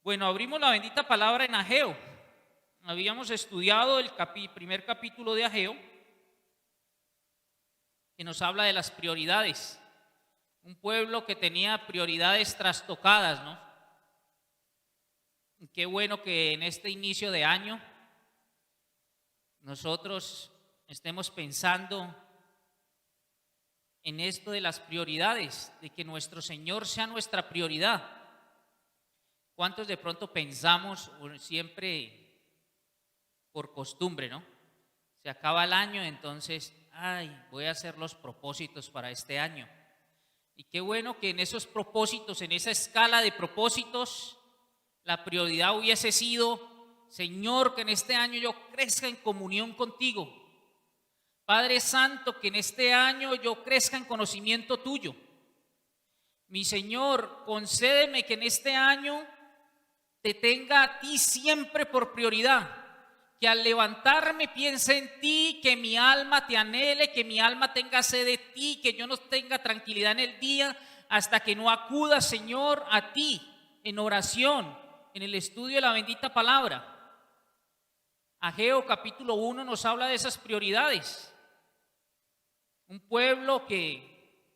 Bueno, abrimos la bendita palabra en Ageo. Habíamos estudiado el primer capítulo de Ageo, que nos habla de las prioridades. Un pueblo que tenía prioridades trastocadas, ¿no? Y qué bueno que en este inicio de año nosotros estemos pensando en esto de las prioridades, de que nuestro Señor sea nuestra prioridad. ¿Cuántos de pronto pensamos siempre por costumbre, ¿no? Se acaba el año, entonces, voy a hacer los propósitos para este año. Y qué bueno que en esos propósitos, en esa escala de propósitos, la prioridad hubiese sido: Señor, que en este año yo crezca en comunión contigo. Padre Santo, que en este año yo crezca en conocimiento tuyo. Mi Señor, concédeme que en este año te tenga a ti siempre por prioridad, que al levantarme piense en ti, que mi alma te anhele, que mi alma tenga sed de ti, que yo no tenga tranquilidad en el día hasta que no acuda, Señor, a ti en oración, en el estudio de la bendita palabra. Ageo capítulo 1 nos habla de esas prioridades. Un pueblo que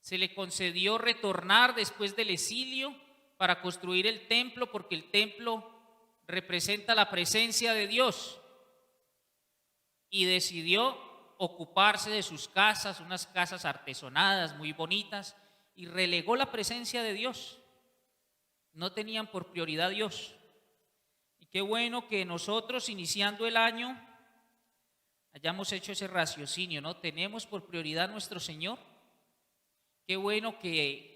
se le concedió retornar después del exilio para construir el templo, porque el templo representa la presencia de Dios, y decidió ocuparse de sus casas, unas casas artesonadas muy bonitas, y relegó la presencia de Dios. No tenían por prioridad a Dios. Y qué bueno que nosotros, iniciando el año, hayamos hecho ese raciocinio, ¿no? Tenemos por prioridad a nuestro Señor. Qué bueno que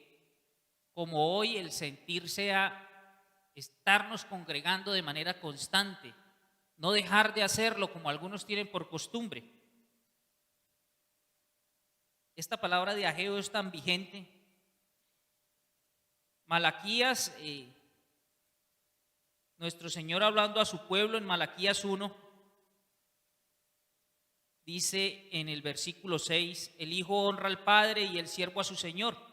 como hoy el sentir sea estarnos congregando de manera constante, no dejar de hacerlo como algunos tienen por costumbre. Esta palabra de Ageo es tan vigente. Malaquías, nuestro Señor hablando a su pueblo en Malaquías 1, dice en el versículo 6: el hijo honra al padre y el siervo a su señor.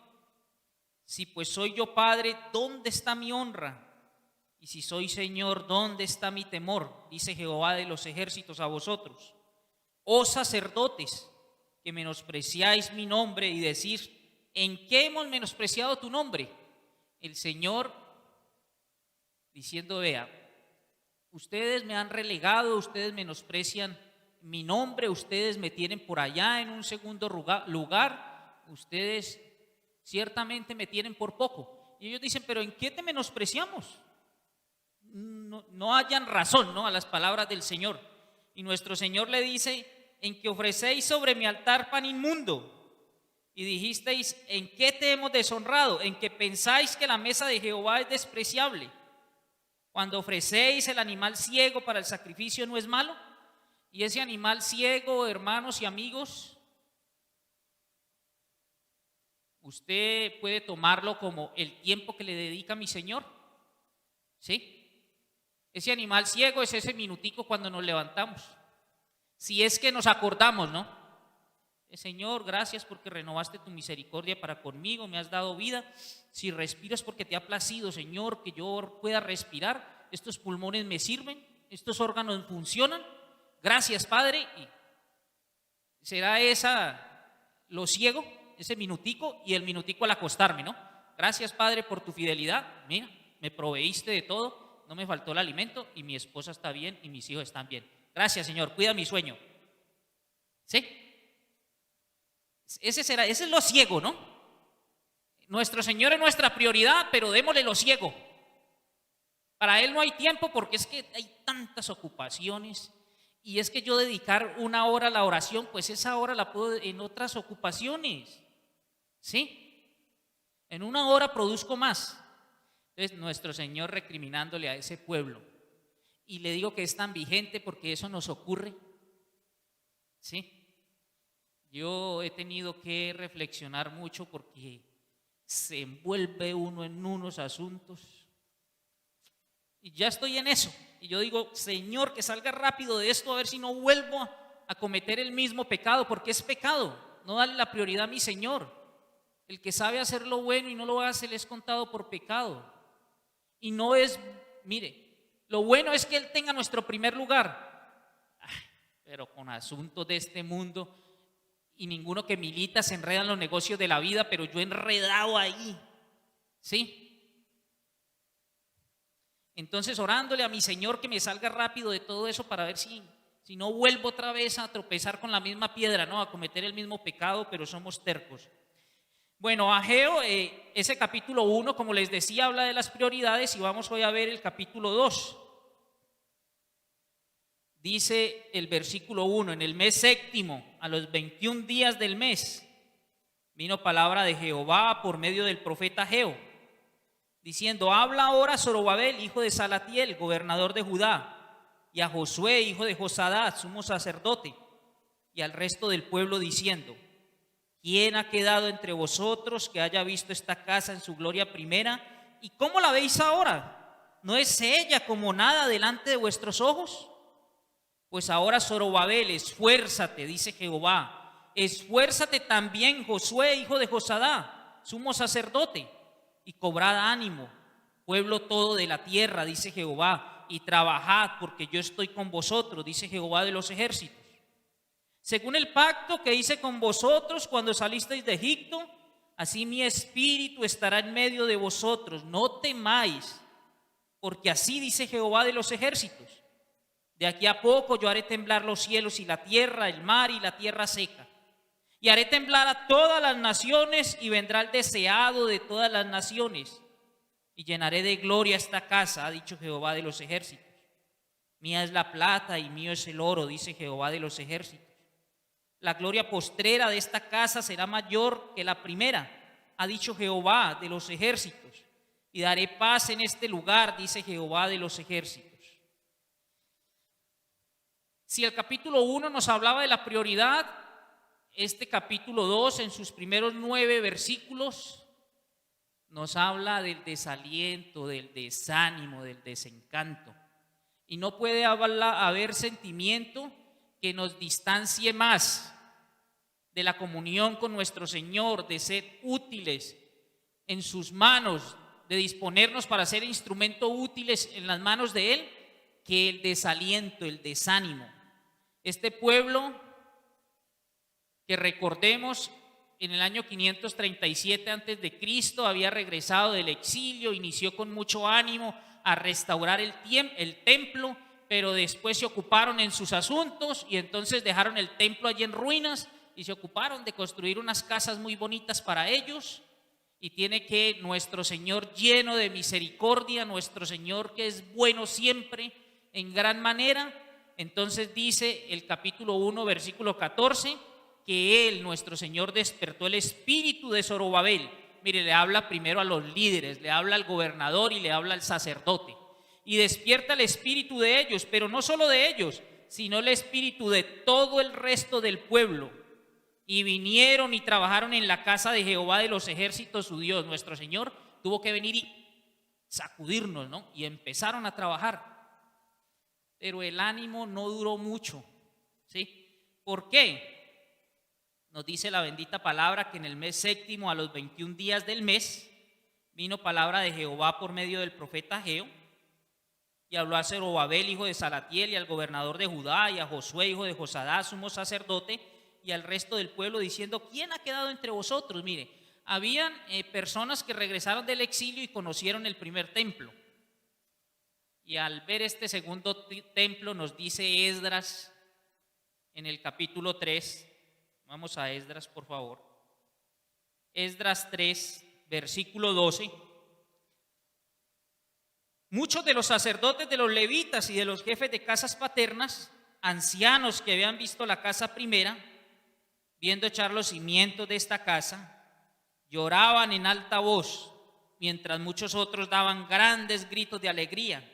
Si pues soy yo padre, ¿dónde está mi honra? Y si soy Señor, ¿dónde está mi temor? Dice Jehová de los ejércitos a vosotros. Oh sacerdotes, que menospreciáis mi nombre y decís: ¿en qué hemos menospreciado tu nombre? El Señor diciendo: vea, ustedes me han relegado, ustedes menosprecian mi nombre, ustedes me tienen por allá en un segundo lugar, ustedes ciertamente me tienen por poco. Y ellos dicen: pero ¿en qué te menospreciamos? No hayan razón, ¿no?, a las palabras del Señor. Y nuestro Señor le dice: en que ofrecéis sobre mi altar pan inmundo. Y dijisteis: ¿en qué te hemos deshonrado? En que pensáis que la mesa de Jehová es despreciable. Cuando ofrecéis el animal ciego para el sacrificio, ¿no es malo? Y ese animal ciego, hermanos y amigos, usted puede tomarlo como el tiempo que le dedica a mi Señor, ¿sí? Ese animal ciego es ese minutico cuando nos levantamos, si es que nos acordamos, ¿no? Señor, gracias porque renovaste tu misericordia para conmigo, me has dado vida. Si respiras porque te ha placido, Señor, que yo pueda respirar, estos pulmones me sirven, estos órganos funcionan. Gracias, Padre. Y será lo ciego, ese minutico, y el minutico al acostarme, ¿no? Gracias, Padre, por tu fidelidad. Mira, me proveíste de todo, no me faltó el alimento, y mi esposa está bien y mis hijos están bien. Gracias, Señor, cuida mi sueño. ¿Sí? Ese es lo ciego, ¿no? Nuestro Señor es nuestra prioridad, pero démosle lo ciego. Para Él no hay tiempo, porque es que hay tantas ocupaciones. Y es que yo dedicar una hora a la oración, pues esa hora la puedo en otras ocupaciones, ¿sí? En una hora produzco más. Entonces nuestro Señor recriminándole a ese pueblo. Y le digo que es tan vigente porque eso nos ocurre, ¿sí? Yo he tenido que reflexionar mucho porque se envuelve uno en unos asuntos. Y ya estoy en eso. Y yo digo: Señor, que salga rápido de esto, a ver si no vuelvo a cometer el mismo pecado, porque es pecado no darle la prioridad a mi Señor. El que sabe hacer lo bueno y no lo hace le es contado por pecado. Y no es, mire, lo bueno es que Él tenga nuestro primer lugar. Ay, pero con asuntos de este mundo y ninguno que milita se enreda en los negocios de la vida, pero yo enredado ahí, ¿sí? Entonces orándole a mi Señor que me salga rápido de todo eso para ver si no vuelvo otra vez a tropezar con la misma piedra, ¿no? A cometer el mismo pecado, pero somos tercos. Bueno, Ageo, ese capítulo 1, como les decía, habla de las prioridades y vamos hoy a ver el capítulo 2. Dice el versículo 1, en el mes séptimo, a los 21 días del mes, vino palabra de Jehová por medio del profeta Ageo, diciendo: habla ahora a Zorobabel, hijo de Salatiel, gobernador de Judá, y a Josué, hijo de Josadá, sumo sacerdote, y al resto del pueblo, diciendo: ¿quién ha quedado entre vosotros que haya visto esta casa en su gloria primera? ¿Y cómo la veis ahora? ¿No es ella como nada delante de vuestros ojos? Pues ahora, Zorobabel, esfuérzate, dice Jehová, esfuérzate también, Josué, hijo de Josadá, sumo sacerdote, y cobrad ánimo, pueblo todo de la tierra, dice Jehová, y trabajad, porque yo estoy con vosotros, dice Jehová de los ejércitos. Según el pacto que hice con vosotros cuando salisteis de Egipto, así mi espíritu estará en medio de vosotros. No temáis, porque así dice Jehová de los ejércitos: de aquí a poco yo haré temblar los cielos y la tierra, el mar y la tierra seca. Y haré temblar a todas las naciones, y vendrá el deseado de todas las naciones. Y llenaré de gloria esta casa, ha dicho Jehová de los ejércitos. Mía es la plata y mío es el oro, dice Jehová de los ejércitos. La gloria postrera de esta casa será mayor que la primera, ha dicho Jehová de los ejércitos. Y daré paz en este lugar, dice Jehová de los ejércitos. Si el capítulo 1 nos hablaba de la prioridad, este capítulo 2, en sus primeros 9 versículos, nos habla del desaliento, del desánimo, del desencanto. Y no puede haber sentimiento que nos distancie más de la comunión con nuestro Señor, de ser útiles en sus manos, de disponernos para ser instrumentos útiles en las manos de Él, que el desaliento, el desánimo. Este pueblo, que recordemos, en el año 537 antes de Cristo había regresado del exilio, inició con mucho ánimo a restaurar el templo, pero después se ocuparon en sus asuntos y entonces dejaron el templo allí en ruinas y se ocuparon de construir unas casas muy bonitas para ellos. Y tiene que nuestro Señor, lleno de misericordia, nuestro Señor que es bueno siempre en gran manera, entonces dice el capítulo 1 versículo 14 que Él, nuestro Señor, despertó el espíritu de Zorobabel. Mire, le habla primero a los líderes, le habla al gobernador y le habla al sacerdote. Y despierta el espíritu de ellos, pero no solo de ellos, sino el espíritu de todo el resto del pueblo. Y vinieron y trabajaron en la casa de Jehová de los ejércitos, su Dios. Nuestro Señor tuvo que venir y sacudirnos, ¿no? Y empezaron a trabajar. Pero el ánimo no duró mucho, ¿sí? ¿Por qué? Nos dice la bendita palabra que en el mes séptimo, a los 21 días del mes, vino palabra de Jehová por medio del profeta Ageo, y habló a Zorobabel, hijo de Salatiel, y al gobernador de Judá, y a Josué, hijo de Josadá, sumo sacerdote, y al resto del pueblo, diciendo: ¿quién ha quedado entre vosotros? Mire, habían personas que regresaron del exilio y conocieron el primer templo. Y al ver este segundo templo, nos dice Esdras en el capítulo 3, vamos a Esdras por favor, Esdras 3, versículo 12. Muchos de los sacerdotes, de los levitas y de los jefes de casas paternas, ancianos que habían visto la casa primera, viendo echar los cimientos de esta casa, lloraban en alta voz, mientras muchos otros daban grandes gritos de alegría.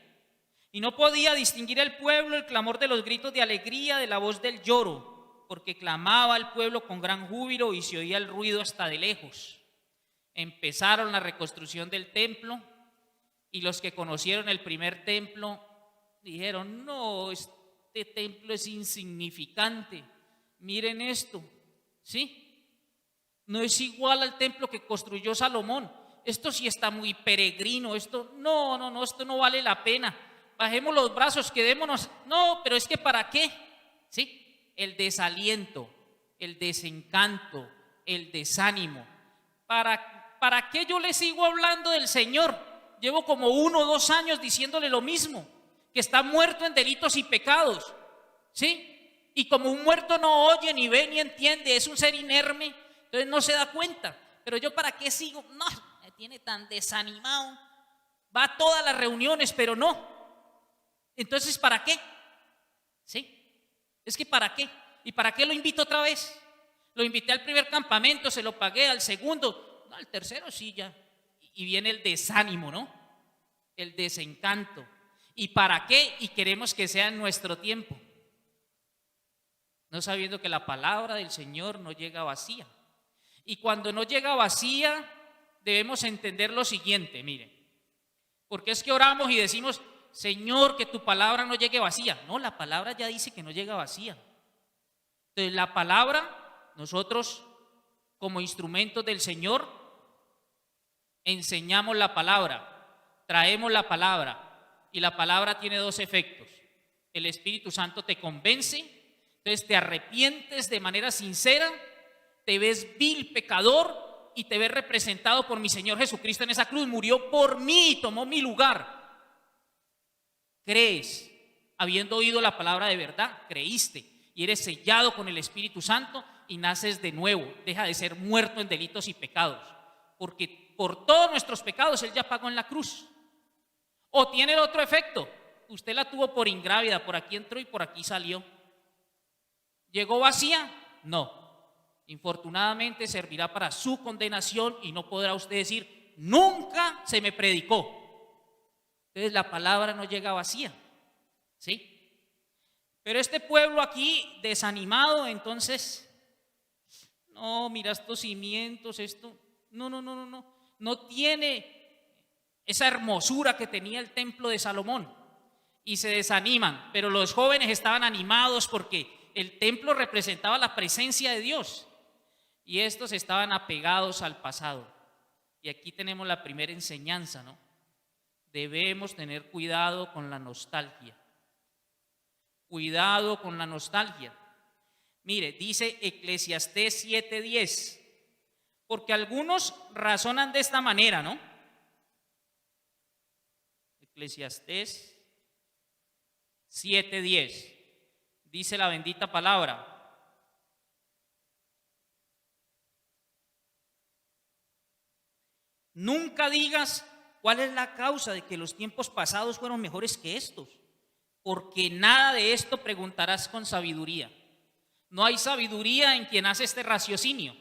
Y no podía distinguir el pueblo el clamor de los gritos de alegría de la voz del lloro, porque clamaba el pueblo con gran júbilo y se oía el ruido hasta de lejos. Empezaron la reconstrucción del templo, y los que conocieron el primer templo dijeron: no, este templo es insignificante, miren esto, ¿sí? No es igual al templo que construyó Salomón. esto sí está muy peregrino, esto no, esto no vale la pena. Bajemos los brazos, quedémonos. No, pero es que ¿para qué? ¿Sí? El desaliento, el desencanto, el desánimo. ¿Para qué yo le sigo hablando del Señor? Llevo como 1 o 2 años diciéndole lo mismo, que está muerto en delitos y pecados, ¿sí? Y como un muerto no oye, ni ve, ni entiende, es un ser inerme, entonces no se da cuenta. Pero yo ¿para qué sigo? No, me tiene tan desanimado. Va a todas las reuniones, pero no. Entonces, ¿para qué? ¿Sí? Es que ¿para qué? ¿Y para qué lo invito otra vez? Lo invité al primer campamento, se lo pagué, al segundo, no, al tercero sí ya. Y viene el desánimo, ¿no? El desencanto. ¿Y para qué? Y queremos que sea en nuestro tiempo. No sabiendo que la palabra del Señor no llega vacía. Y cuando no llega vacía, debemos entender lo siguiente, miren. Porque es que oramos y decimos, Señor, que tu palabra no llegue vacía. No, la palabra ya dice que no llega vacía. Entonces, la palabra, nosotros como instrumentos del Señor, enseñamos la palabra, traemos la palabra, y la palabra tiene 2 efectos. El Espíritu Santo te convence, entonces te arrepientes de manera sincera, te ves vil pecador y te ves representado por mi Señor Jesucristo en esa cruz. Murió por mí, tomó mi lugar. Crees, habiendo oído la palabra de verdad, creíste y eres sellado con el Espíritu Santo y naces de nuevo. Deja de ser muerto en delitos y pecados, porque por todos nuestros pecados Él ya pagó en la cruz. O tiene el otro efecto, usted la tuvo por ingrávida, por aquí entró y por aquí salió. ¿Llegó vacía? No. Infortunadamente servirá para su condenación y no podrá usted decir, nunca se me predicó. Entonces la palabra no llega vacía, ¿sí? Pero este pueblo aquí desanimado, entonces, no, mira estos cimientos, esto, no tiene esa hermosura que tenía el templo de Salomón y se desaniman. Pero los jóvenes estaban animados porque el templo representaba la presencia de Dios y estos estaban apegados al pasado. Y aquí tenemos la primera enseñanza, ¿no? Debemos tener cuidado con la nostalgia. Cuidado con la nostalgia. Mire, dice Eclesiastés 7:10, porque algunos razonan de esta manera, ¿no? Eclesiastés 7:10, dice la bendita palabra. Nunca digas cuál es la causa de que los tiempos pasados fueron mejores que estos, porque nada de esto preguntarás con sabiduría. No hay sabiduría en quien hace este raciocinio.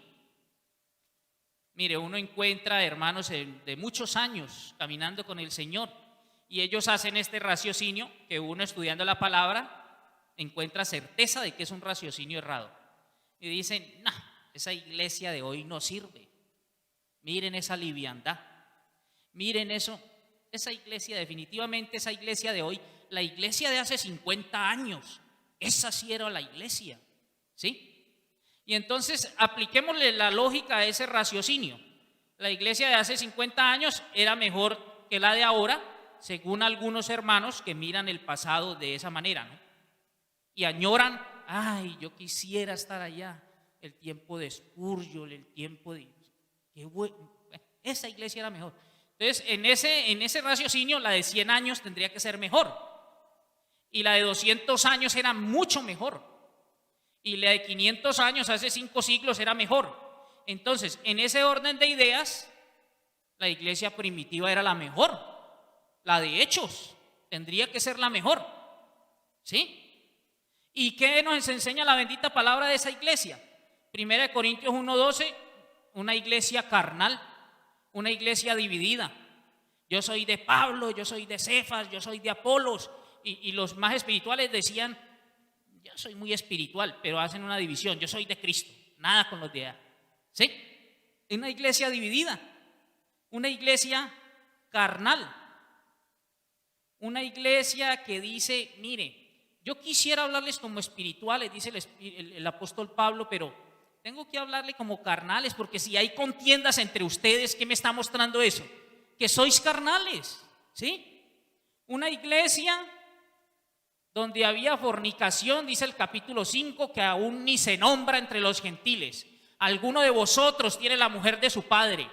Mire, uno encuentra hermanos de muchos años caminando con el Señor y ellos hacen este raciocinio que uno estudiando la palabra encuentra certeza de que es un raciocinio errado. Y dicen, no, esa iglesia de hoy no sirve. Miren esa liviandad. Miren eso, esa iglesia, definitivamente esa iglesia de hoy, la iglesia de hace 50 años, esa sí era la iglesia, ¿sí? Y entonces apliquémosle la lógica a ese raciocinio. La iglesia de hace 50 años era mejor que la de ahora, según algunos hermanos que miran el pasado de esa manera, ¿no? Y añoran, ay, yo quisiera estar allá, el tiempo de Spurgeon, el tiempo de... qué bueno, esa iglesia era mejor. Entonces, en ese raciocinio, la de 100 años tendría que ser mejor. Y la de 200 años era mucho mejor. Y la de 500 años, hace 5 siglos, era mejor. Entonces, en ese orden de ideas, la iglesia primitiva era la mejor. La de Hechos tendría que ser la mejor. ¿Sí? ¿Y qué nos enseña la bendita palabra de esa iglesia? 1 Corintios 1:12, una iglesia carnal. Una iglesia dividida. Yo soy de Pablo, yo soy de Cefas, yo soy de Apolos. Y los más espirituales decían, yo soy muy espiritual, pero hacen una división. Yo soy de Cristo, nada con los de allá. ¿Sí? Es una iglesia dividida. Una iglesia carnal. Una iglesia que dice, mire, yo quisiera hablarles como espirituales, dice el apóstol Pablo, pero Tengo que hablarle como carnales, porque si hay contiendas entre ustedes, ¿qué me está mostrando eso? Que sois carnales, ¿sí? Una iglesia donde había fornicación, dice el capítulo 5, que aún ni se nombra entre los gentiles. Alguno de vosotros tiene la mujer de su padre,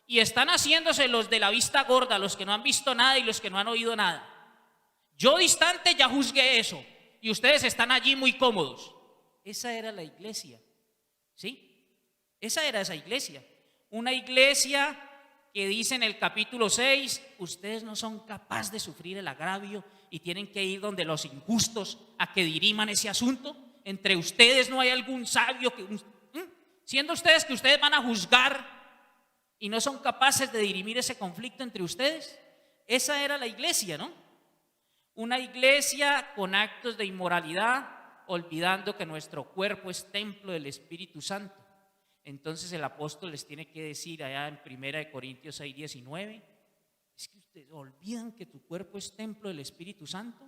y están haciéndose los de la vista gorda, los que no han visto nada y los que no han oído nada. Yo distante ya juzgué eso, y ustedes están allí muy cómodos. Esa era la iglesia, ¿sí? Esa era esa iglesia. Una iglesia que dice en el capítulo 6, ustedes no son capaces de sufrir el agravio y tienen que ir donde los injustos a que diriman ese asunto. Entre ustedes no hay algún sabio que, siendo ustedes que ustedes van a juzgar y no son capaces de dirimir ese conflicto entre ustedes. Esa era la iglesia, ¿no? Una iglesia con actos de inmoralidad, olvidando que nuestro cuerpo es templo del Espíritu Santo. Entonces el apóstol les tiene que decir allá en 1 Corintios 6:19, es que ustedes olvidan que tu cuerpo es templo del Espíritu Santo.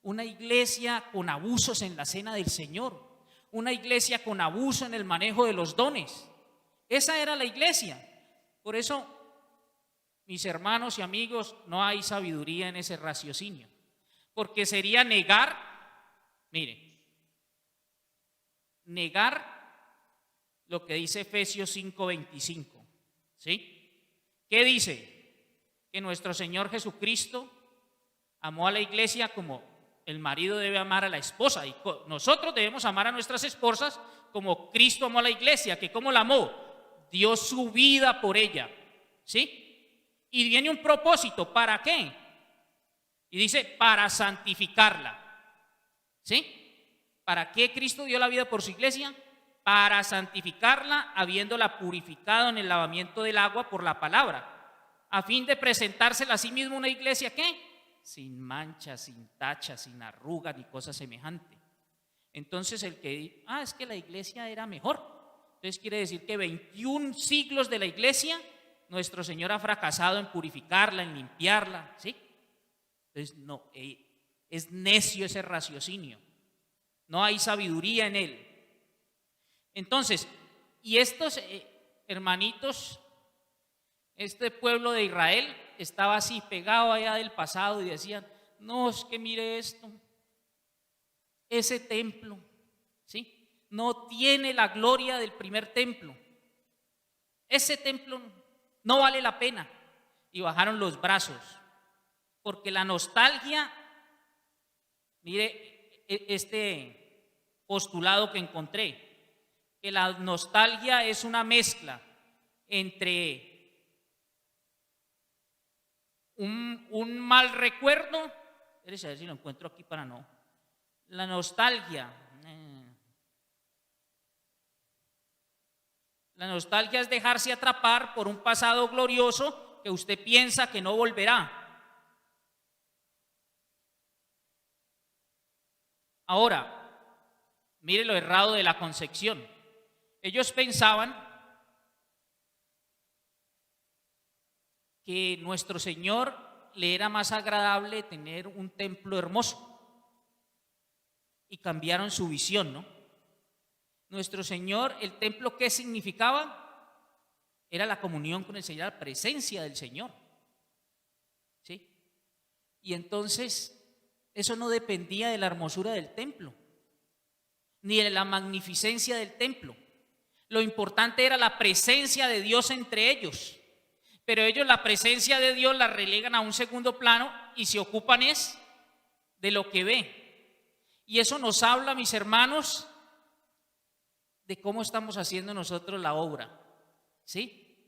Una iglesia con abusos en la cena del Señor, una iglesia con abuso en el manejo de los dones. Esa era la iglesia. Por eso, mis hermanos y amigos, no hay sabiduría en ese raciocinio, porque sería negar, mire, negar lo que dice Efesios 5:25, ¿sí? ¿Qué dice? Que nuestro Señor Jesucristo amó a la iglesia como el marido debe amar a la esposa, y nosotros debemos amar a nuestras esposas como Cristo amó a la iglesia, que ¿cómo la amó? Dio su vida por ella, ¿sí? Y viene un propósito, ¿para qué? Y dice, para santificarla, ¿sí? ¿Para qué Cristo dio la vida por su iglesia? Para santificarla, habiéndola purificado en el lavamiento del agua por la palabra, a fin de presentársela a sí mismo una iglesia, ¿qué? Sin mancha, sin tacha, sin arruga ni cosa semejante. Entonces el que es que la iglesia era mejor, entonces quiere decir que 21 siglos de la iglesia nuestro Señor ha fracasado en purificarla, en limpiarla, ¿sí? Entonces no, es necio ese raciocinio, no hay sabiduría en él. Entonces, y estos hermanitos, este pueblo de Israel estaba así pegado allá del pasado y decían, no, es que mire esto, ese templo, ¿sí? No tiene la gloria del primer templo, ese templo no vale la pena, y bajaron los brazos, porque la nostalgia, mire este postulado que encontré, que la nostalgia es una mezcla entre un mal recuerdo, a ver si lo encuentro aquí para no, la nostalgia, la nostalgia es dejarse atrapar por un pasado glorioso que usted piensa que no volverá. Ahora, mire lo errado de la concepción. Ellos pensaban que nuestro Señor le era más agradable tener un templo hermoso y cambiaron su visión, ¿no? Nuestro Señor, el templo, ¿qué significaba? Era la comunión con el Señor, la presencia del Señor, ¿sí? Y entonces eso no dependía de la hermosura del templo ni de la magnificencia del templo. Lo importante era la presencia de Dios entre ellos. Pero ellos la presencia de Dios la relegan a un segundo plano y se ocupan es de lo que ve. Y eso nos habla, mis hermanos, de cómo estamos haciendo nosotros la obra, ¿sí?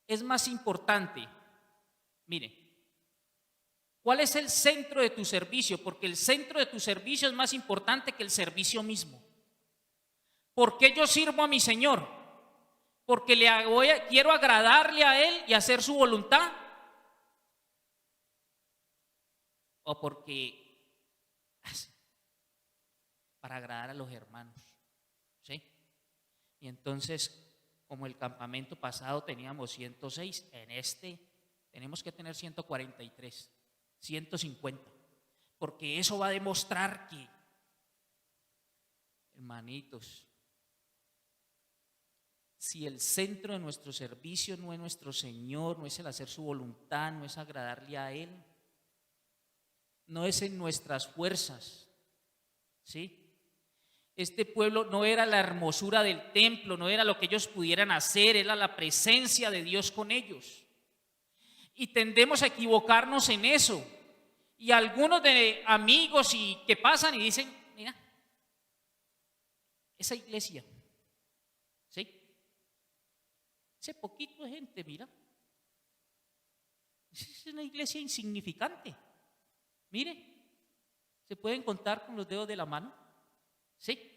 Es más importante, mire, ¿cuál es el centro de tu servicio? Porque el centro de tu servicio es más importante que el servicio mismo. ¿Por qué yo sirvo a mi Señor? ¿Porque quiero agradarle a Él y hacer su voluntad? ¿O porque para agradar a los hermanos? ¿Sí? Y entonces, como el campamento pasado teníamos 106, en este tenemos que tener 143, 150, porque eso va a demostrar que, hermanitos, si el centro de nuestro servicio no es nuestro Señor, no es el hacer su voluntad, no es agradarle a Él, no es en nuestras fuerzas, ¿sí? Este pueblo no era la hermosura del templo, no era lo que ellos pudieran hacer, era la presencia de Dios con ellos. Y tendemos a equivocarnos en eso. Y algunos de amigos que pasan y dicen, mira, esa iglesia, ¿sí? Ese poquito de gente, mira, es una iglesia insignificante. Mire, se pueden contar con los dedos de la mano, ¿sí?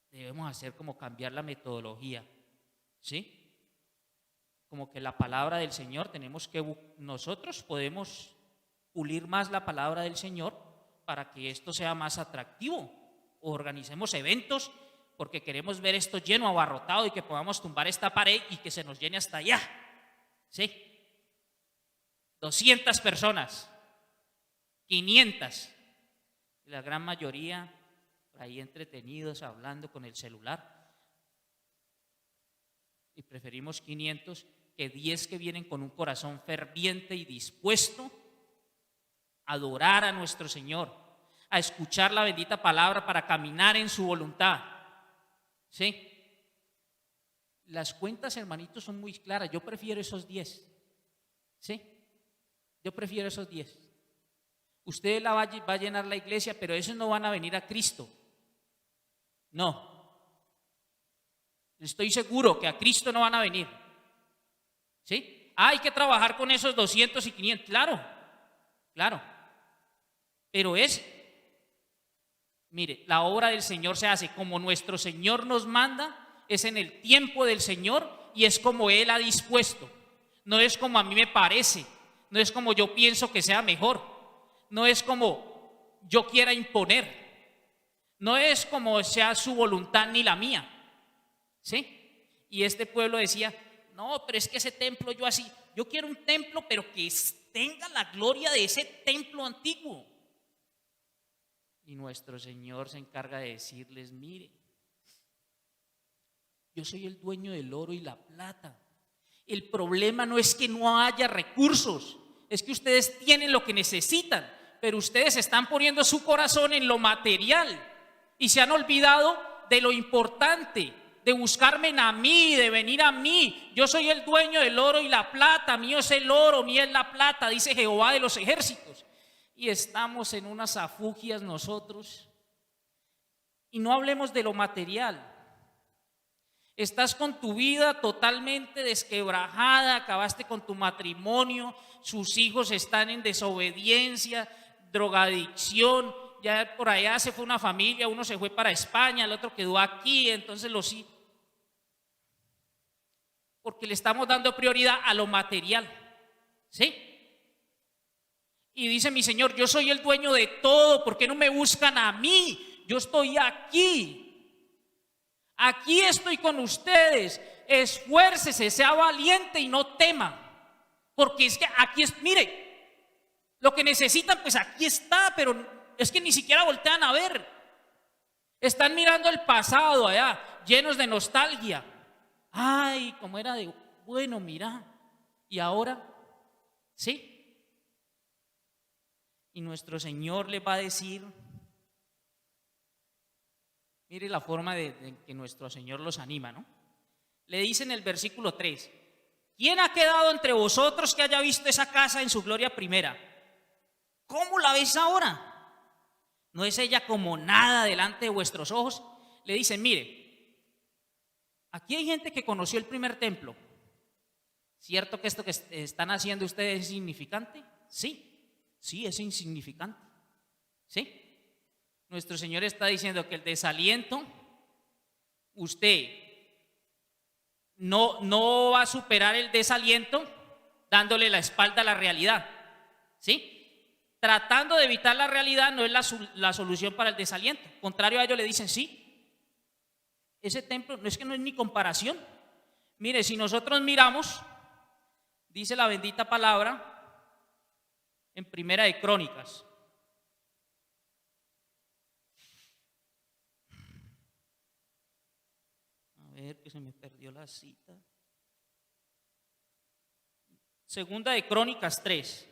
Debemos hacer como cambiar la metodología, ¿sí? Como que la palabra del Señor nosotros podemos pulir más la palabra del Señor para que esto sea más atractivo. Organicemos eventos porque queremos ver esto lleno, abarrotado y que podamos tumbar esta pared y que se nos llene hasta allá, ¿sí? 200 personas, 500, y la gran mayoría ahí entretenidos hablando con el celular. Y preferimos 500 que 10 que vienen con un corazón ferviente y dispuesto a adorar a nuestro Señor, a escuchar la bendita palabra para caminar en su voluntad, ¿sí? Las cuentas, hermanitos, son muy claras. Yo prefiero esos 10, ¿sí? Yo prefiero esos 10. Usted va a llenar la iglesia, pero esos no van a venir a Cristo. No. Estoy seguro que a Cristo no van a venir. ¿Sí? Hay que trabajar con esos 200 y 500, claro, claro. Pero mire, la obra del Señor se hace como nuestro Señor nos manda, es en el tiempo del Señor y es como Él ha dispuesto. No es como a mí me parece, no es como yo pienso que sea mejor, no es como yo quiera imponer, no es como sea su voluntad ni la mía, ¿sí? Y este pueblo decía, no, pero es que ese templo yo quiero un templo pero que tenga la gloria de ese templo antiguo. Y nuestro Señor se encarga de decirles, mire, yo soy el dueño del oro y la plata. El problema no es que no haya recursos, es que ustedes tienen lo que necesitan, pero ustedes están poniendo su corazón en lo material y se han olvidado de lo importante, de buscarme a mí, de venir a mí. Yo soy el dueño del oro y la plata, mío es el oro, mía es la plata, dice Jehová de los ejércitos. Y estamos en unas afugias nosotros. Y no hablemos de lo material. Estás con tu vida totalmente desquebrajada, acabaste con tu matrimonio, sus hijos están en desobediencia, drogadicción, ya por allá se fue una familia, uno se fue para España, el otro quedó aquí, entonces los hijos, porque le estamos dando prioridad a lo material, ¿sí? Y dice mi Señor, yo soy el dueño de todo, ¿por qué no me buscan a mí? Yo estoy aquí. Aquí estoy con ustedes, esfuércese, sea valiente y no tema, porque es que aquí mire, lo que necesitan pues aquí está, pero es que ni siquiera voltean a ver, están mirando el pasado allá, llenos de nostalgia, ay, como era de bueno, mira, y ahora, ¿sí? Y nuestro Señor les va a decir, mire la forma de que nuestro Señor los anima, ¿no? Le dice en el versículo 3, ¿quién ha quedado entre vosotros que haya visto esa casa en su gloria primera? ¿Cómo la ves ahora? ¿No es ella como nada delante de vuestros ojos? Le dicen, mire, aquí hay gente que conoció el primer templo. ¿Cierto que esto que están haciendo ustedes es insignificante? Sí, es insignificante. ¿Sí? Nuestro Señor está diciendo que el desaliento, usted no va a superar el desaliento dándole la espalda a la realidad, ¿sí? Tratando de evitar la realidad no es la solución para el desaliento. Contrario a ello le dicen, sí, ese templo no es ni comparación. Mire, si nosotros miramos, dice la bendita palabra en Primera de Crónicas, ser que se me perdió la cita. Segunda de Crónicas 3.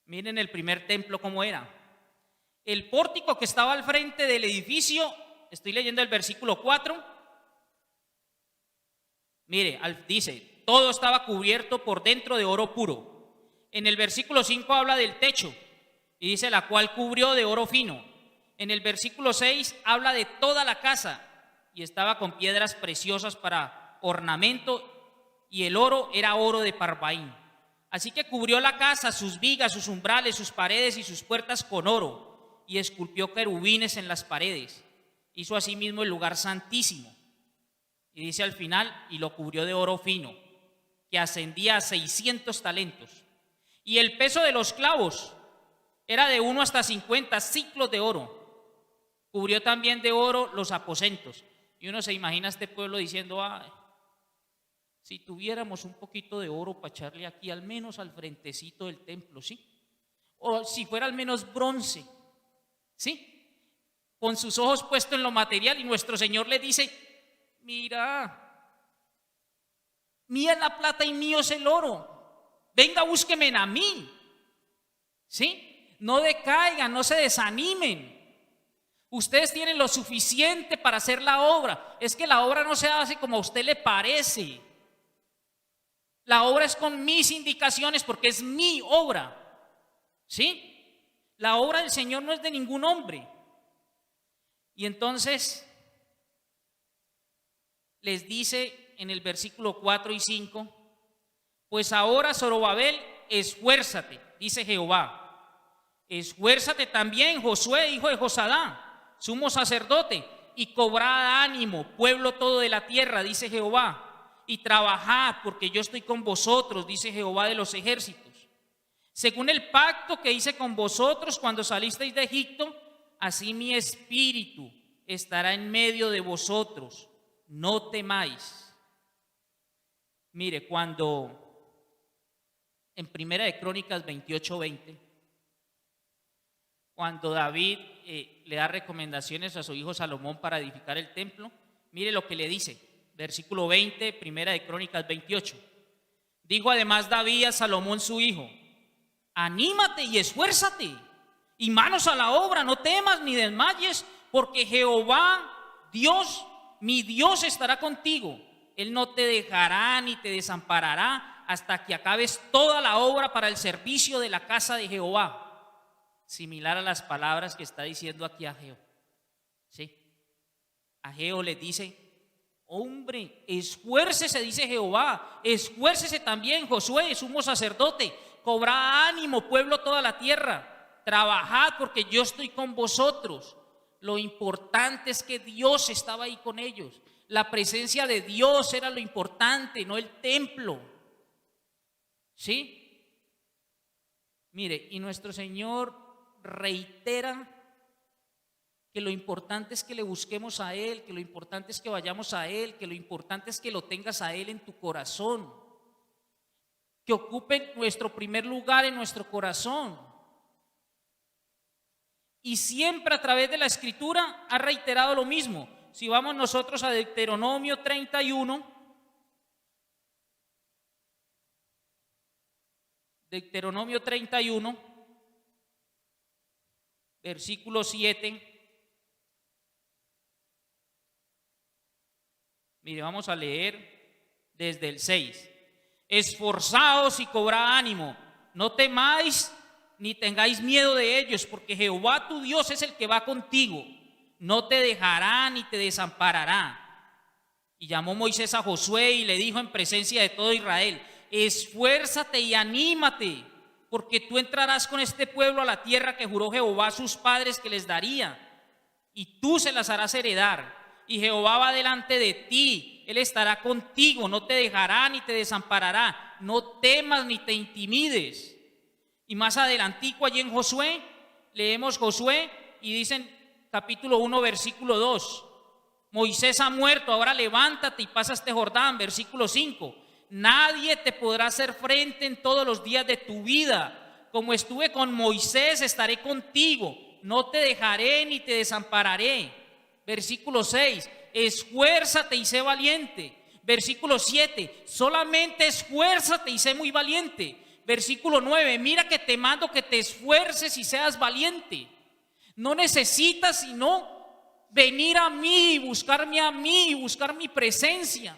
Miren el primer templo cómo era. El pórtico que estaba al frente del edificio, estoy leyendo el versículo 4. Mire, dice, todo estaba cubierto por dentro de oro puro. En el versículo 5 habla del techo y dice, la cual cubrió de oro fino. En el versículo 6 habla de toda la casa y estaba con piedras preciosas para ornamento, y el oro era oro de Parvaim. Así que cubrió la casa, sus vigas, sus umbrales, sus paredes y sus puertas con oro, y esculpió querubines en las paredes. Hizo asimismo el lugar santísimo. Y dice al final, y lo cubrió de oro fino, que ascendía a 600 talentos. Y el peso de los clavos era de 1 hasta 50 ciclos de oro. Cubrió también de oro los aposentos. Y uno se imagina a este pueblo diciendo, ay, si tuviéramos un poquito de oro para echarle aquí, al menos al frentecito del templo, ¿sí? O si fuera al menos bronce, ¿sí? Con sus ojos puestos en lo material, y nuestro Señor le dice, mira, mía es la plata y mío es el oro. Venga, búsquenme a mí, ¿sí? No decaigan, no se desanimen. Ustedes tienen lo suficiente para hacer la obra. Es que la obra no se hace como a usted le parece. La obra es con mis indicaciones porque es mi obra, ¿sí? La obra del Señor no es de ningún hombre. Y entonces les dice en el versículo 4 y 5, pues ahora, Zorobabel, esfuérzate, dice Jehová. Esfuérzate también, Josué, hijo de Josadá, sumo sacerdote, y cobrad ánimo, pueblo todo de la tierra, dice Jehová. Y trabajad, porque yo estoy con vosotros, dice Jehová de los ejércitos. Según el pacto que hice con vosotros cuando salisteis de Egipto, así mi espíritu estará en medio de vosotros. No temáis. Mire, cuando en Primera de Crónicas 28:20, cuando David le da recomendaciones a su hijo Salomón para edificar el templo, mire lo que le dice. Versículo 20, Primera de Crónicas 28. Dijo además David a Salomón su hijo, anímate y esfuérzate, y manos a la obra, no temas ni desmayes, porque Jehová, Dios, mi Dios estará contigo. Él no te dejará ni te desamparará hasta que acabes toda la obra para el servicio de la casa de Jehová. Similar a las palabras que está diciendo aquí Ageo. ¿Sí? Ageo le dice, hombre, esfuércese, dice Jehová, esfuércese también, Josué, sumo sacerdote, cobrad ánimo, pueblo toda la tierra, trabajad porque yo estoy con vosotros. Lo importante es que Dios estaba ahí con ellos. La presencia de Dios era lo importante, no el templo. ¿Sí? Mire, y nuestro Señor reitera que lo importante es que le busquemos a Él, que lo importante es que vayamos a Él, que lo importante es que lo tengas a Él en tu corazón, que ocupe nuestro primer lugar en nuestro corazón. Y siempre a través de la Escritura ha reiterado lo mismo. Si vamos nosotros a Deuteronomio 31, Deuteronomio 31, versículo 7. Mire, vamos a leer desde el 6. Esforzaos y cobrad ánimo, no temáis ni tengáis miedo de ellos, porque Jehová tu Dios es el que va contigo, no te dejará ni te desamparará. Y llamó Moisés a Josué y le dijo en presencia de todo Israel, esfuérzate y anímate, porque tú entrarás con este pueblo a la tierra que juró Jehová a sus padres que les daría, y tú se las harás heredar. Y Jehová va delante de ti, Él estará contigo, no te dejará ni te desamparará, no temas ni te intimides. Y más adelantico allí en Josué, leemos Josué y dicen capítulo 1 versículo 2, Moisés ha muerto, ahora levántate y pasa este Jordán, versículo 5, nadie te podrá hacer frente en todos los días de tu vida. Como estuve con Moisés, estaré contigo. No te dejaré ni te desampararé. Versículo 6, esfuérzate y sé valiente. Versículo 7, solamente esfuérzate y sé muy valiente. Versículo 9, mira que te mando que te esfuerces y seas valiente. No necesitas sino venir a mí, buscarme a mí, buscar mi presencia.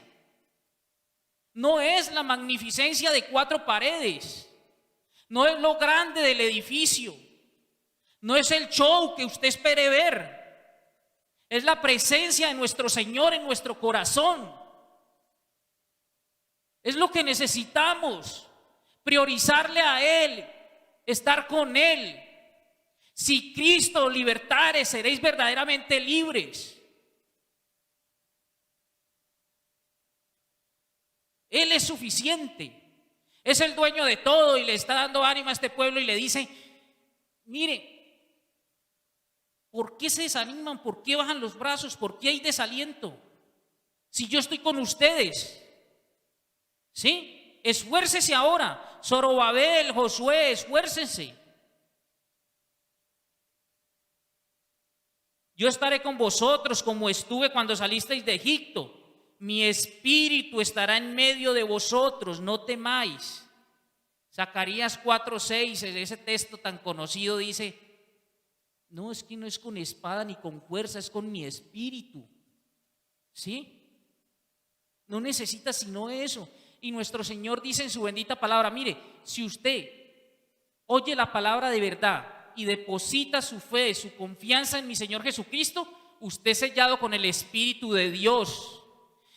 No es la magnificencia de 4 paredes, no es lo grande del edificio, no es el show que usted espere ver. Es la presencia de nuestro Señor en nuestro corazón. Es lo que necesitamos, priorizarle a Él, estar con Él. Si Cristo os libertare, seréis verdaderamente libres. Él es suficiente, es el dueño de todo y le está dando ánimo a este pueblo y le dice, mire, ¿por qué se desaniman? ¿Por qué bajan los brazos? ¿Por qué hay desaliento? Si yo estoy con ustedes, ¿sí? Esfuércese ahora, Zorobabel, Josué, esfuércense. Yo estaré con vosotros como estuve cuando salisteis de Egipto. Mi espíritu estará en medio de vosotros, no temáis. Zacarías 4:6, ese texto tan conocido dice, no, es que no es con espada ni con fuerza, es con mi espíritu. ¿Sí? No necesita sino eso. Y nuestro Señor dice en su bendita palabra, mire, si usted oye la palabra de verdad y deposita su fe, su confianza en mi Señor Jesucristo, usted es sellado con el Espíritu de Dios.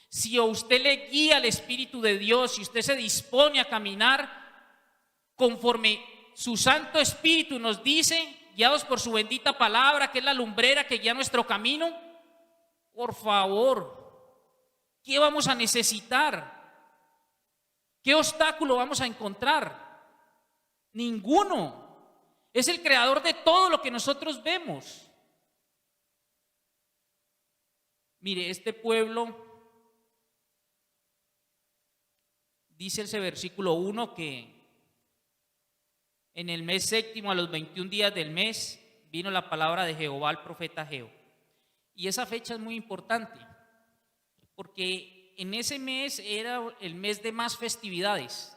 Si a usted le guía el Espíritu de Dios, si usted se dispone a caminar conforme su Santo Espíritu nos dice, guiados por su bendita palabra, que es la lumbrera que guía nuestro camino, por favor, ¿qué vamos a necesitar? ¿Qué obstáculo vamos a encontrar? Ninguno. Es el creador de todo lo que nosotros vemos. Mire, este pueblo, dice ese versículo 1 que en el mes séptimo, a los 21 días del mes, vino la palabra de Jehová al profeta Ageo. Y esa fecha es muy importante, porque en ese mes era el mes de más festividades,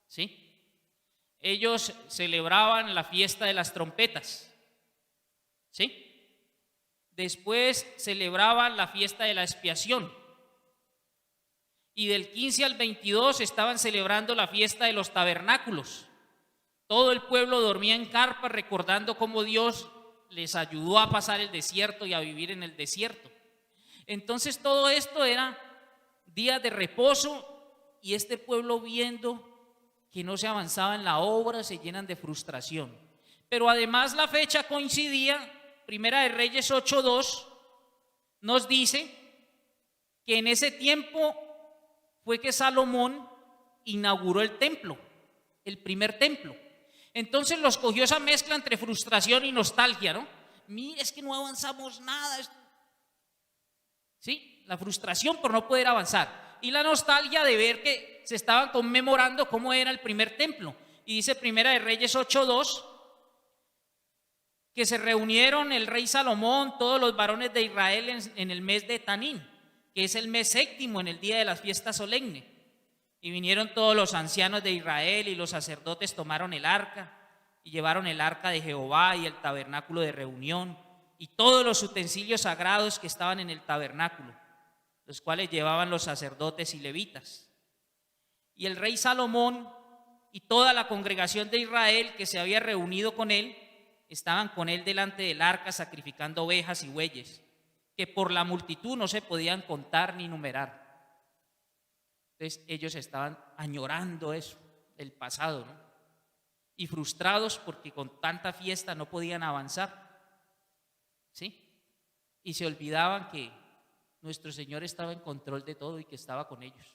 ¿sí? Ellos celebraban la fiesta de las trompetas, ¿sí? Después celebraban la fiesta de la expiación. Y del 15 al 22 estaban celebrando la fiesta de los tabernáculos. Todo el pueblo dormía en carpas recordando cómo Dios les ayudó a pasar el desierto y a vivir en el desierto. Entonces todo esto era días de reposo y este pueblo, viendo que no se avanzaba en la obra, se llenan de frustración. Pero además la fecha coincidía, Primera de Reyes 8:2 nos dice que en ese tiempo fue que Salomón inauguró el templo, el primer templo. Entonces los cogió esa mezcla entre frustración y nostalgia, ¿no? Mira, es que no avanzamos nada. ¿Sí? La frustración por no poder avanzar y la nostalgia de ver que se estaban conmemorando cómo era el primer templo. Y dice Primera de Reyes 8:2 que se reunieron el rey Salomón, todos los varones de Israel en el mes de Tanín, que es el mes séptimo, en el día de las fiestas solemnes. Y vinieron todos los ancianos de Israel y los sacerdotes tomaron el arca y llevaron el arca de Jehová y el tabernáculo de reunión y todos los utensilios sagrados que estaban en el tabernáculo, los cuales llevaban los sacerdotes y levitas. Y el rey Salomón y toda la congregación de Israel que se había reunido con él, estaban con él delante del arca sacrificando ovejas y bueyes, que por la multitud no se podían contar ni numerar. Entonces ellos estaban añorando eso, el pasado, ¿no? Y frustrados porque con tanta fiesta no podían avanzar, ¿sí? Y se olvidaban que nuestro Señor estaba en control de todo y que estaba con ellos.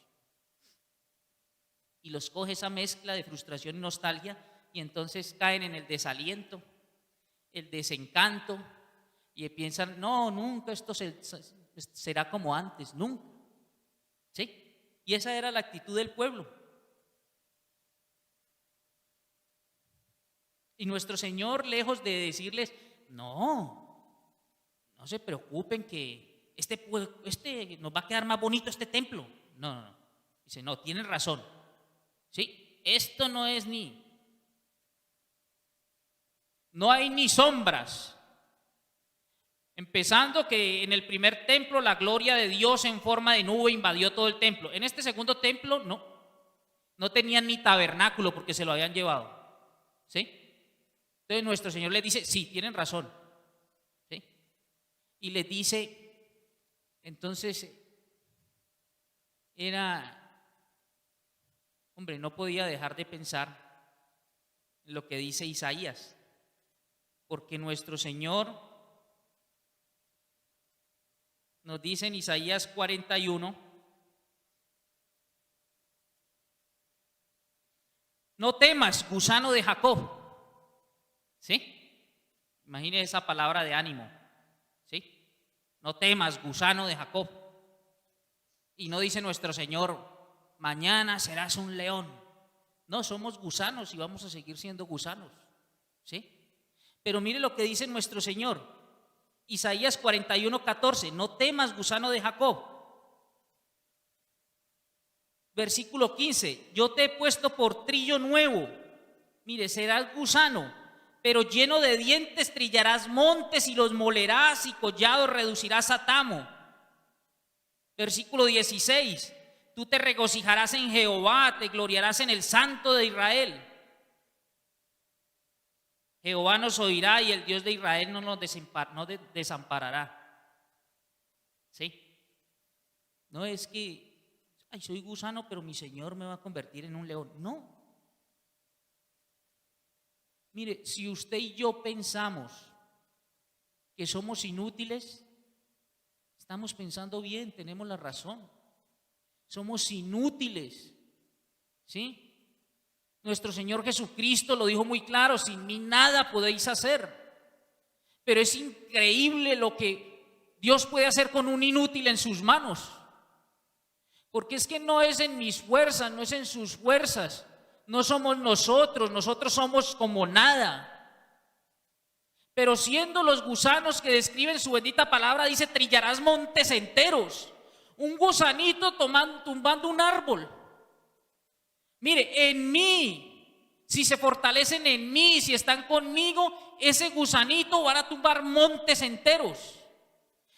Y los coge esa mezcla de frustración y nostalgia y entonces caen en el desaliento, el desencanto y piensan, no, nunca esto será como antes, nunca, ¿sí? Y esa era la actitud del pueblo. Y nuestro Señor, lejos de decirles, no se preocupen que este nos va a quedar más bonito este templo. No. Dice, no, tienen razón. Sí, esto no hay ni sombras. Empezando que en el primer templo la gloria de Dios en forma de nube invadió todo el templo. En este segundo templo no tenían ni tabernáculo porque se lo habían llevado. ¿Sí? Entonces nuestro Señor les dice, sí, tienen razón. ¿Sí? Y les dice, entonces no podía dejar de pensar en lo que dice Isaías, porque nuestro Señor nos dice en Isaías 41, no temas, gusano de Jacob. ¿Sí? Imagínese esa palabra de ánimo. ¿Sí? No temas, gusano de Jacob. Y no dice nuestro Señor, mañana serás un león. No, somos gusanos y vamos a seguir siendo gusanos. ¿Sí? Pero mire lo que dice nuestro Señor. Isaías 41:14, no temas, gusano de Jacob. Versículo 15, yo te he puesto por trillo nuevo. Mire, serás gusano, pero lleno de dientes trillarás montes y los molerás, y collados reducirás a tamo. Versículo 16, tú te regocijarás en Jehová, te gloriarás en el Santo de Israel. Jehová nos oirá y el Dios de Israel no nos desamparará. ¿Sí? No es que, soy gusano, pero mi Señor me va a convertir en un león. No. Mire, si usted y yo pensamos que somos inútiles, estamos pensando bien, tenemos la razón. Somos inútiles. ¿Sí? Nuestro Señor Jesucristo lo dijo muy claro, sin mí nada podéis hacer. Pero es increíble lo que Dios puede hacer con un inútil en sus manos. Porque es que no es en mis fuerzas, no es en sus fuerzas. No somos nosotros somos como nada. Pero siendo los gusanos que describen su bendita palabra, dice, trillarás montes enteros. Un gusanito tumbando un árbol. Mire, en mí, si se fortalecen en mí, si están conmigo, ese gusanito van a tumbar montes enteros.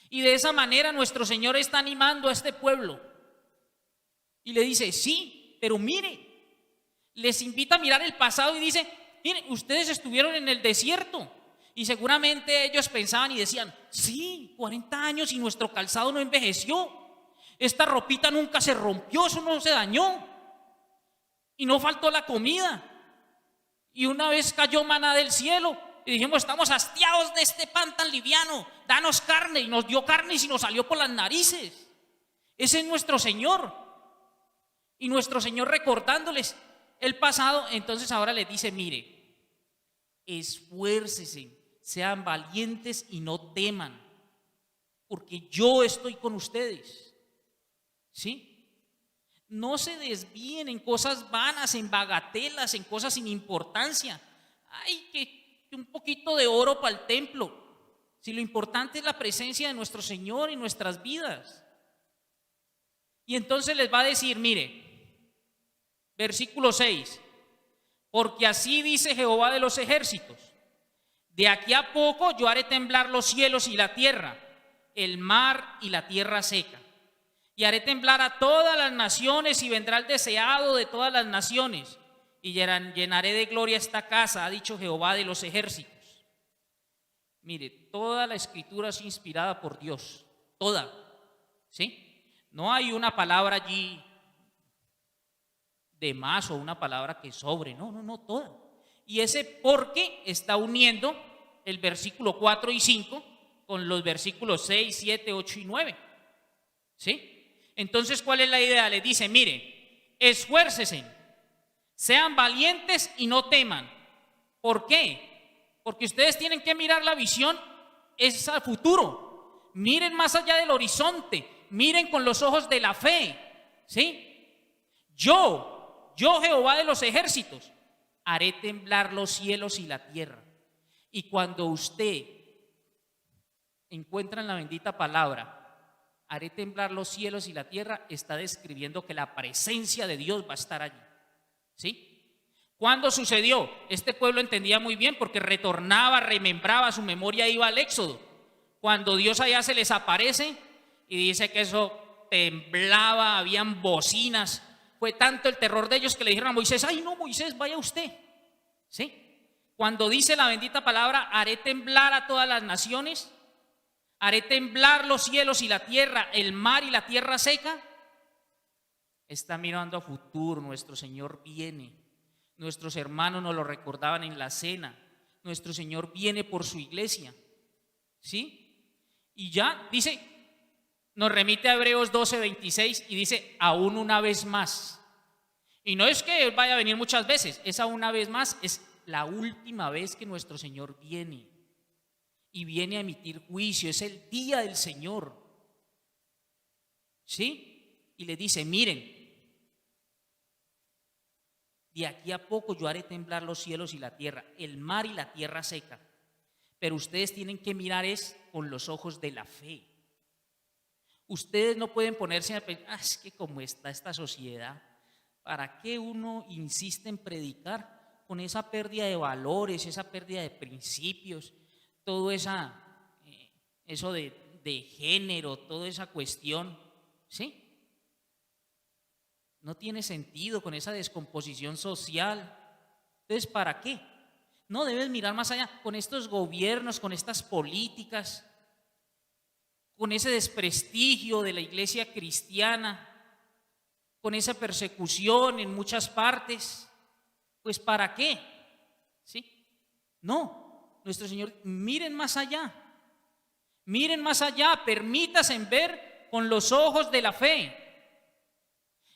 Y de esa manera nuestro Señor está animando a este pueblo. Y le dice, sí, pero mire, les invita a mirar el pasado y dice, miren, ustedes estuvieron en el desierto. Y seguramente ellos pensaban y decían, sí, 40 años y nuestro calzado no envejeció. Esta ropita nunca se rompió, eso no se dañó. Y no faltó la comida. Y una vez cayó maná del cielo y dijimos, estamos hastiados de este pan tan liviano, danos carne. Y nos dio carne y se nos salió por las narices. Ese es nuestro Señor. Y nuestro Señor recordándoles el pasado, entonces ahora les dice, mire, esfuércense, sean valientes y no teman, porque yo estoy con ustedes. ¿Sí? No se desvíen en cosas vanas, en bagatelas, en cosas sin importancia. Ay, que un poquito de oro para el templo. Si lo importante es la presencia de nuestro Señor en nuestras vidas. Y entonces les va a decir, mire, versículo 6, porque así dice Jehová de los ejércitos, de aquí a poco yo haré temblar los cielos y la tierra, el mar y la tierra seca. Y haré temblar a todas las naciones y vendrá el deseado de todas las naciones. Y llenaré de gloria esta casa, ha dicho Jehová de los ejércitos. Mire, toda la escritura es inspirada por Dios. Toda. ¿Sí? No hay una palabra allí de más o una palabra que sobre. No, toda. Y ese porque está uniendo el versículo 4 y 5 con los versículos 6, 7, 8 y 9. ¿Sí? Entonces, ¿cuál es la idea? Les dice, mire, esfuércense, sean valientes y no teman. ¿Por qué? Porque ustedes tienen que mirar la visión, es al futuro. Miren más allá del horizonte, miren con los ojos de la fe, ¿sí? Yo Jehová de los ejércitos, haré temblar los cielos y la tierra. Y cuando usted encuentra en la bendita palabra, haré temblar los cielos y la tierra, está describiendo que la presencia de Dios va a estar allí. ¿Sí? ¿Cuándo sucedió? Este pueblo entendía muy bien porque retornaba, remembraba, su memoria iba al Éxodo. Cuando Dios allá se les aparece y dice que eso temblaba, habían bocinas. Fue tanto el terror de ellos que le dijeron a Moisés: ay no, Moisés, vaya usted. ¿Sí? Cuando dice la bendita palabra, haré temblar a todas las naciones, haré temblar los cielos y la tierra, el mar y la tierra seca, está mirando a futuro. Nuestro Señor viene. Nuestros hermanos nos lo recordaban en la cena. Nuestro Señor viene por su iglesia. ¿Sí? Y ya dice, nos remite a Hebreos 12:26 y dice: aún una vez más. Y no es que Él vaya a venir muchas veces, esa una vez más es la última vez que nuestro Señor viene. Y viene a emitir juicio, es el día del Señor. ¿Sí? Y le dice: miren, de aquí a poco yo haré temblar los cielos y la tierra, el mar y la tierra seca. Pero ustedes tienen que mirar es con los ojos de la fe. Ustedes no pueden ponerse a pensar: es que como está esta sociedad, ¿para qué uno insiste en predicar con esa pérdida de valores, esa pérdida de principios, todo eso de género, toda esa cuestión? ¿Sí? No tiene sentido con esa descomposición social. Entonces, ¿para qué? No debes mirar más allá con estos gobiernos, con estas políticas, con ese desprestigio de la iglesia cristiana, con esa persecución en muchas partes. Pues ¿para qué? ¿Sí? No, nuestro Señor, miren más allá, permítanse ver con los ojos de la fe.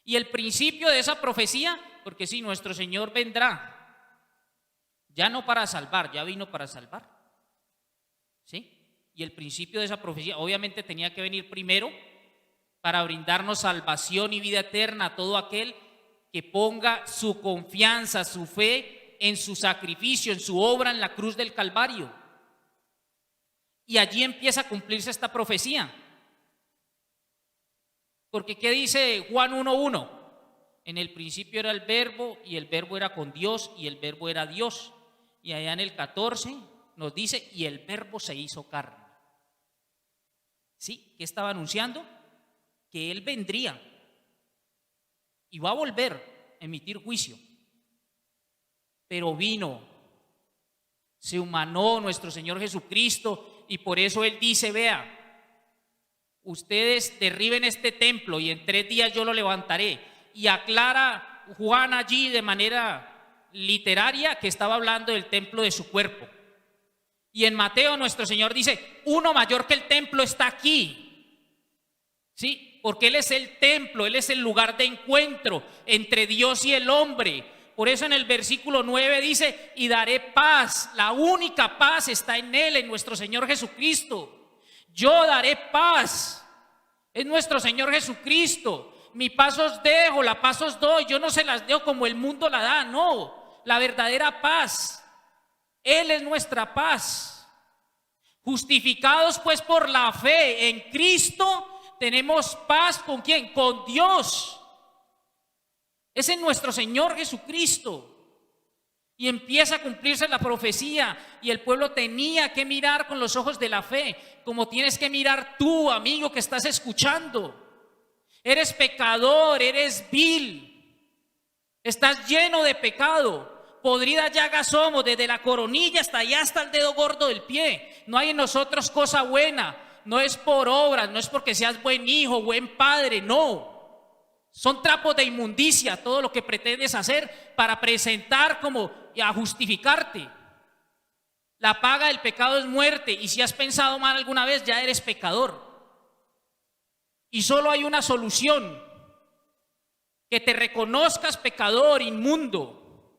Y el principio de esa profecía, porque sí, nuestro Señor vendrá, ya no para salvar, ya vino para salvar. ¿Sí? Y el principio de esa profecía obviamente tenía que venir primero para brindarnos salvación y vida eterna a todo aquel que ponga su confianza, su fe en su sacrificio, en su obra en la cruz del Calvario. Y allí empieza a cumplirse esta profecía. Porque ¿qué dice Juan 1:1? En el principio era el verbo, y el verbo era con Dios, y el verbo era Dios. Y allá en el 14 nos dice: y el verbo se hizo carne. ¿Sí? ¿Qué estaba anunciando? Que Él vendría y va a volver a emitir juicio. Pero vino, se humanó nuestro Señor Jesucristo, y por eso Él dice: vea, ustedes derriben este templo y en 3 días yo lo levantaré. Y aclara Juan allí de manera literaria que estaba hablando del templo de su cuerpo. Y en Mateo nuestro Señor dice: uno mayor que el templo está aquí. ¿Sí? Porque Él es el templo, Él es el lugar de encuentro entre Dios y el hombre. Por eso en el versículo 9 dice: y daré paz. La única paz está en Él, en nuestro Señor Jesucristo. Yo daré paz. Es nuestro Señor Jesucristo. Mi paz os dejo, la paz os doy. Yo no se las dejo como el mundo la da, no. La verdadera paz. Él es nuestra paz. Justificados pues por la fe en Cristo, tenemos paz. ¿Con quién? Con Dios. Es en nuestro Señor Jesucristo. Y empieza a cumplirse la profecía, y el pueblo tenía que mirar con los ojos de la fe, como tienes que mirar tú, amigo, que estás escuchando. Eres pecador, eres vil, estás lleno de pecado, podrida llaga somos, desde la coronilla hasta allá, hasta el dedo gordo del pie. No hay en nosotros cosa buena, no es por obras, no es porque seas buen hijo, buen padre, no. Son trapos de inmundicia todo lo que pretendes hacer para presentar como a justificarte. La paga del pecado es muerte, y si has pensado mal alguna vez ya eres pecador. Y solo hay una solución: que te reconozcas pecador, inmundo,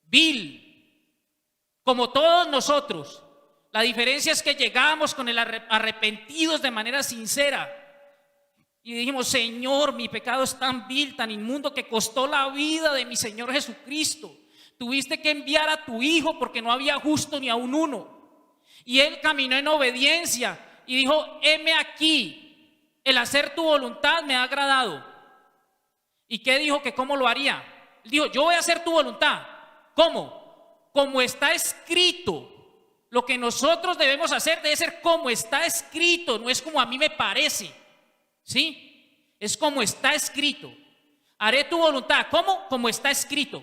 vil, como todos nosotros. La diferencia es que llegamos con el arrepentidos de manera sincera, Y dijimos, Señor, mi pecado es tan vil, tan inmundo, que costó la vida de mi Señor Jesucristo. Tuviste que enviar a tu Hijo porque no había justo ni aun uno. Y Él caminó en obediencia y dijo, heme aquí, el hacer tu voluntad me ha agradado. ¿Y qué dijo? Que cómo lo haría. Él dijo, yo voy a hacer tu voluntad. ¿Cómo? Como está escrito. Lo que nosotros debemos hacer debe ser como está escrito, no es como a mí me parece. ¿Sí? Es como está escrito. Haré tu voluntad. ¿Cómo? Como está escrito.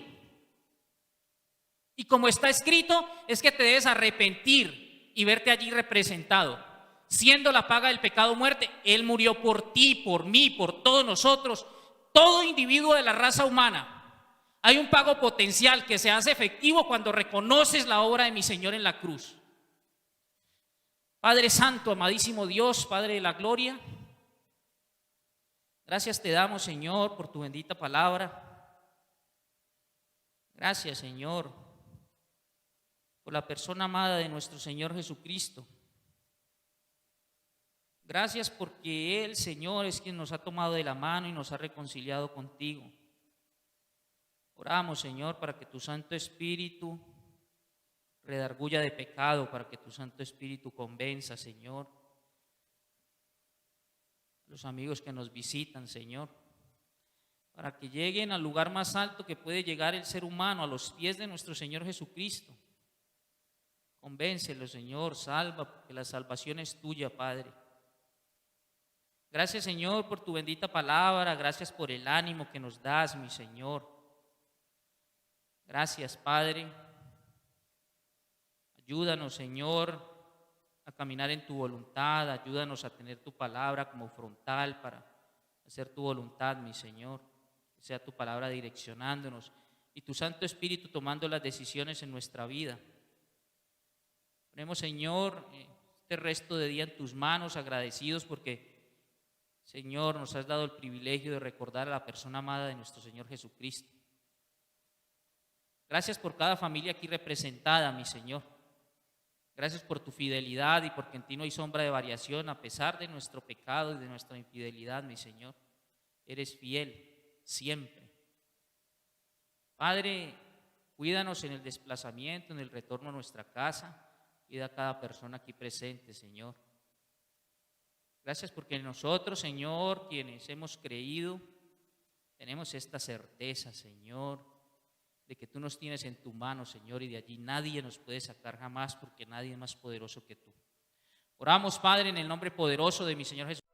Y como está escrito es que te debes arrepentir y verte allí representado. Siendo la paga del pecado muerte, Él murió por ti, por mí, por todos nosotros, todo individuo de la raza humana. Hay un pago potencial que se hace efectivo cuando reconoces la obra de mi Señor en la cruz. Padre Santo, amadísimo Dios, Padre de la gloria, gracias te damos, Señor, por tu bendita palabra. Gracias, Señor, por la persona amada de nuestro Señor Jesucristo. Gracias porque Él, Señor, es quien nos ha tomado de la mano y nos ha reconciliado contigo. Oramos, Señor, para que tu Santo Espíritu redarguya de pecado, para que tu Santo Espíritu convenza, Señor, a los amigos que nos visitan, Señor, para que lleguen al lugar más alto que puede llegar el ser humano, a los pies de nuestro Señor Jesucristo. Convéncelo, Señor, salva, porque la salvación es tuya, Padre. Gracias, Señor, por tu bendita palabra, gracias por el ánimo que nos das, mi Señor. Gracias, Padre. Ayúdanos, Señor, a caminar en tu voluntad, ayúdanos a tener tu palabra como frontal para hacer tu voluntad, mi Señor. Que sea tu palabra direccionándonos y tu Santo Espíritu tomando las decisiones en nuestra vida. Ponemos, Señor, este resto de día en tus manos, agradecidos porque, Señor, nos has dado el privilegio de recordar a la persona amada de nuestro Señor Jesucristo. Gracias por cada familia aquí representada, mi Señor. Gracias por tu fidelidad y porque en ti no hay sombra de variación a pesar de nuestro pecado y de nuestra infidelidad, mi Señor. Eres fiel siempre. Padre, cuídanos en el desplazamiento, en el retorno a nuestra casa. Cuida a cada persona aquí presente, Señor. Gracias porque nosotros, Señor, quienes hemos creído, tenemos esta certeza, Señor, de que tú nos tienes en tu mano, Señor, y de allí nadie nos puede sacar jamás porque nadie es más poderoso que tú. Oramos, Padre, en el nombre poderoso de mi Señor Jesús.